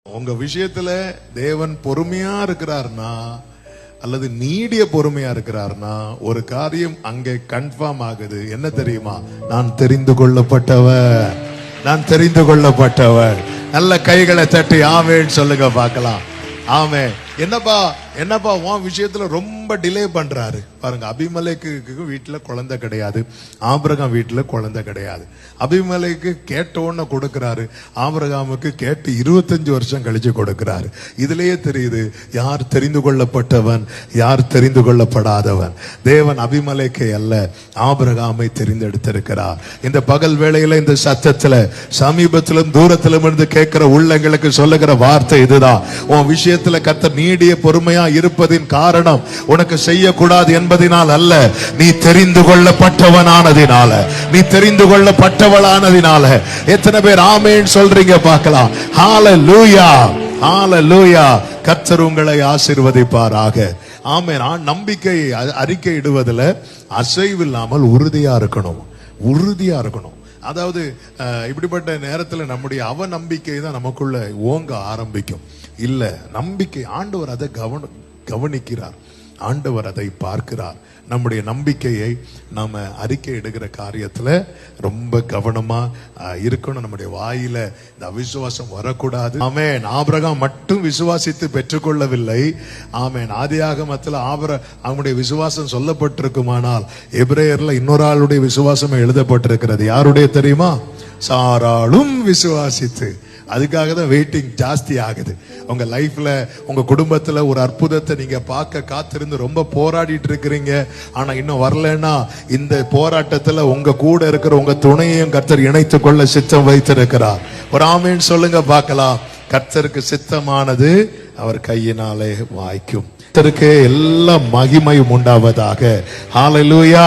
உங்க விஷயத்துல தேவன் பொறுமையா இருக்கிறார்னா அல்லது நீடிய பொறுமையா இருக்கிறார்னா ஒரு காரியம் அங்கே கன்ஃபார்ம் ஆகுது. என்ன தெரியுமா? நான் தெரிந்து கொள்ளப்பட்டவர், நான் தெரிந்து கொள்ளப்பட்டவர். நல்ல கைகளை தட்டி ஆமென் சொல்லுங்க பார்க்கலாம். ஆமே. என்னப்பா உன் விஷயத்துல ரொம்ப டிலே பண்றாரு பாருங்க. அபிமெலேக்கு வீட்டுல குழந்தை கிடையாது, ஆபிரகாம் வீட்டுல குழந்தை கிடையாது. அபிமெலேக்கு கேட்ட உடனே கொடுக்கிறாரு, ஆபிரகாமுக்கு கேட்டு 25 வருஷம் கழிச்சு கொடுக்கிறாரு. இதுலயே தெரியுது யார் தெரிந்து கொள்ளப்பட்டவன், யார் தெரிந்து கொள்ளப்படாதவன். தேவன் அபிமெலேக்கை அல்ல, ஆபிரகாமை தெரிந்தெடுத்திருக்கிறார். இந்த பகல் வேளையில இந்த சத்தத்துல சமீபத்திலும் தூரத்திலும் இருந்து கேட்கிற உள்ளங்களுக்கு சொல்லுகிற வார்த்தை இதுதான். உன் விஷயத்துல கர்த்தர் நீடிய பொறுமையா இருப்பதின் காரணம் உனக்கு செய்யக்கூடாது என்பதனால் அல்ல, நீ தெரிந்து கொள்ளப்பட்டவனானதினால, நீ தெரிந்து கொள்ளப்பட்டவளானதினால. எத்தனை பேர் ஆமென் சொல்றீங்க பார்க்கலாம். ஹalleluya, ஹalleluya. கர்த்தர் உங்களை ஆசீர்வதிப்பாராக. ஆமென். நம்பிக்கை அறிக்கை இடுவதில் அசைவில்லாமல் உறுதியா இருக்கணும், உறுதியா இருக்கணும். அதாவது இப்படிப்பட்ட நேரத்தில் நம்முடைய அவநம்பிக்கை தான் நமக்குள்ள ஓங்க ஆரம்பிக்கும். இல்ல, நம்பிக்கை ஆண்டவர் அதை கவனிக்கிறார், ஆண்டவர் அதை பார்க்கிறார். நம்முடைய நம்பிக்கையை நாம அறிக்கை எடுக்கிற காரியத்துல ரொம்ப கவனமா இருக்கணும். நம்முடைய வாயில இந்த அவிசுவாசம் வரக்கூடாது. ஆமென். ஆபிரகாம் மட்டும் விசுவாசித்து பெற்றுக்கொள்ளவில்லை. ஆமென். ஆதியாகமத்துல அவனுடைய விசுவாசம் சொல்லப்பட்டிருக்குமானால் எபிரேயர்ல இன்னொரு ஆளுடைய விசுவாசம் எழுதப்பட்டிருக்கிறது. யாருடைய தெரியுமா? சாராளும் விசுவாசித்து. அதுக்காக தான் வெயிட்டிங் ஜாஸ்தி ஆகுது. உங்க லைஃப்ல உங்க குடும்பத்துல ஒரு அற்புதத்தை நீங்க பார்க்க காத்திருந்து ரொம்ப போராடிட்டு இருக்கிறீங்க. ஆனா இன்னும் வரலன்னா இந்த போராட்டத்துல உங்க கூட இருக்கிற உங்க துணையையும் கர்த்தர் இணைத்துக் கொள்ள சித்தம் வைத்திருக்கிறார். ஒரு ஆமென் சொல்லுங்க பார்க்கலாம். கர்த்தருக்கு சித்தமானது அவர் கையினாலே வாய்க்கும். கர்த்தருக்கு எல்லா மகிமையும் உண்டாவதாக. ஹalleluya.